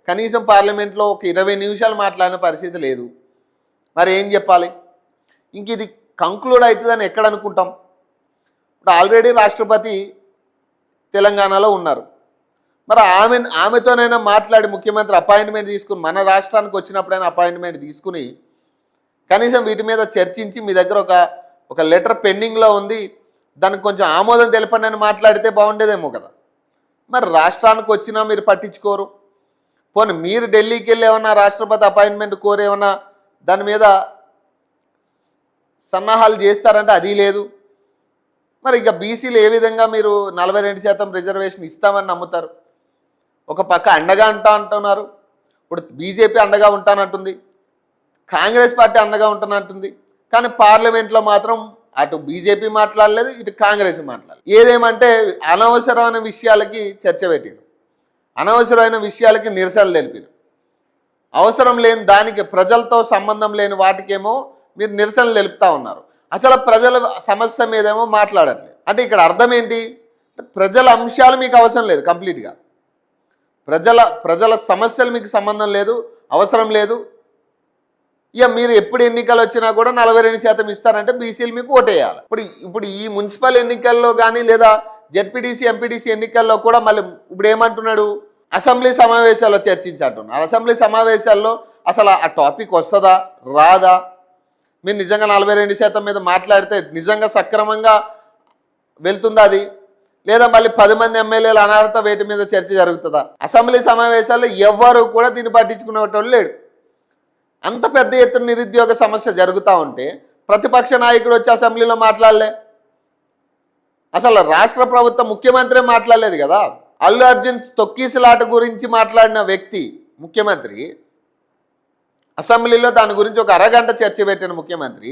కనీసం పార్లమెంట్లో ఒక 20 నిమిషాలు మాట్లాడిన పరిస్థితి లేదు. మరి ఏం చెప్పాలి? ఇంక ఇది కంక్లూడ్ అవుతుందని ఎక్కడ అనుకుంటాం? ఇప్పుడు ఆల్రెడీ రాష్ట్రపతి తెలంగాణలో ఉన్నారు. మరి ఆమెతోనైనా మాట్లాడి ముఖ్యమంత్రి అపాయింట్మెంట్ తీసుకుని మన రాష్ట్రానికి వచ్చినప్పుడైనా అపాయింట్మెంట్ తీసుకుని కనీసం వీటి మీద చర్చించి మీ దగ్గర ఒక లెటర్ పెండింగ్లో ఉంది, దానికి కొంచెం ఆమోదం తెలపండి అని మాట్లాడితే బాగుండేదేమో కదా. మరి రాష్ట్రానికి వచ్చినా మీరు పట్టించుకోరు. పోనీ మీరు ఢిల్లీకి వెళ్ళి ఏమన్నా రాష్ట్రపతి అపాయింట్మెంట్ కోరేమన్నా దాని మీద సన్నాహాలు చేస్తారంటే అది లేదు. మరి ఇక బీసీలు ఏ విధంగా మీరు 42% రిజర్వేషన్ ఇస్తామని నమ్ముతారు? ఒక పక్క అండగా అంటున్నారు, ఇప్పుడు బీజేపీ అండగా ఉంటానంటుంది, కాంగ్రెస్ పార్టీ అండగా ఉంటున్నట్టుంది. కానీ పార్లమెంట్లో మాత్రం అటు బీజేపీ మాట్లాడలేదు, ఇటు కాంగ్రెస్ మాట్లాడలేదు. ఏదేమంటే అనవసరమైన విషయాలకి చర్చ పెట్టారు, అనవసరమైన విషయాలకి నిరసనలు తెలిపారు. అవసరం లేని దానికి, ప్రజలతో సంబంధం లేని వాటికేమో మీరు నిరసనలు తెలుపుతూ ఉన్నారు. అసలు ప్రజల సమస్య మీదేమో మాట్లాడట్లేదు. అంటే ఇక్కడ అర్థం ఏంటి? ప్రజల అంశాలు మీకు అవసరం లేదు, కంప్లీట్గా ప్రజల సమస్యలు మీకు సంబంధం లేదు, అవసరం లేదు. ఇక మీరు ఎప్పుడు ఎన్నికలు వచ్చినా కూడా 42% ఇస్తారంటే బీసీలు మీకు ఓటేయాలి. ఇప్పుడు ఈ మున్సిపల్ ఎన్నికల్లో కానీ లేదా జెడ్పీటీసీ ఎంపీటీసీ ఎన్నికల్లో కూడా మళ్ళీ ఇప్పుడు ఏమంటున్నాడు? అసెంబ్లీ సమావేశాల్లో చర్చించాంటున్నారు. అసెంబ్లీ సమావేశాల్లో అసలు ఆ టాపిక్ వస్తుందా రాదా? మీరు నిజంగా 42% మీద మాట్లాడితే నిజంగా సక్రమంగా వెళ్తుందా అది? లేదా మళ్ళీ 10 మంది ఎమ్మెల్యేలు అనర్హత వేటి మీద చర్చ జరుగుతుందా? అసెంబ్లీ సమావేశాల్లో ఎవ్వరు కూడా దీన్ని పట్టించుకునేటోళ్ళు లేడు. అంత పెద్ద ఎత్తున నిరుద్యోగ సమస్య జరుగుతూ ఉంటే ప్రతిపక్ష నాయకుడు వచ్చి అసెంబ్లీలో మాట్లాడలే. అసలు రాష్ట్ర ప్రభుత్వ ముఖ్యమంత్రి మాట్లాడలేదు కదా. అల్లు అర్జున్ తొక్కీసులాట గురించి మాట్లాడిన వ్యక్తి ముఖ్యమంత్రి, అసెంబ్లీలో దాని గురించి ఒక అరగంట చర్చ పెట్టిన ముఖ్యమంత్రి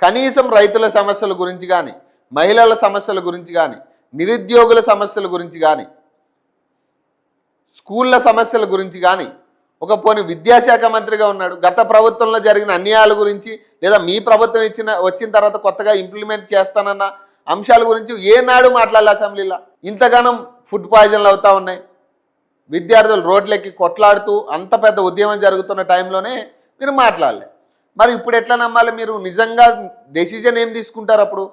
కనీసం రైతుల సమస్యల గురించి కానీ, మహిళల సమస్యల గురించి కానీ, నిరుద్యోగుల సమస్యల గురించి కానీ, స్కూళ్ళ సమస్యల గురించి కానీ, ఒక పోనీ విద్యాశాఖ మంత్రిగా ఉన్నాడు, గత ప్రభుత్వంలో జరిగిన అన్యాయాల గురించి లేదా మీ ప్రభుత్వం వచ్చిన తర్వాత కొత్తగా ఇంప్లిమెంట్ చేస్తానన్న అంశాల గురించి ఏనాడు మాట్లాడాలి అసెంబ్లీలో? ఇంతగానం ఫుడ్ పాయిజన్లు అవుతూ ఉన్నాయి, విద్యార్థులు రోడ్లెక్కి కొట్లాడుతూ అంత పెద్ద ఉద్యమం జరుగుతున్న టైంలోనే మీరు మాట్లాడలే. మరి ఇప్పుడు ఎట్లా నమ్మాలి? మీరు నిజంగా డెసిజన్ ఏం తీసుకుంటారు? అప్పుడు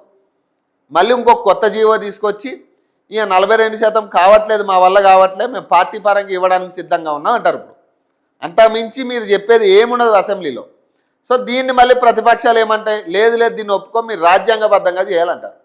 మళ్ళీ ఇంకొక కొత్త జీవో తీసుకొచ్చి ఇక 42% కావట్లేదు, మా వల్ల కావట్లేదు, మేము పార్టీ పరంగా ఇవ్వడానికి సిద్ధంగా ఉన్నాం అంటారు. ఇప్పుడు అంతా మించి మీరు చెప్పేది ఏముండదు అసెంబ్లీలో. సో దీన్ని మళ్ళీ ప్రతిపక్షాలు ఏమంటాయి? లేదు దీన్ని ఒప్పుకో, మీరు రాజ్యాంగబద్ధంగా చేయాలంటారు.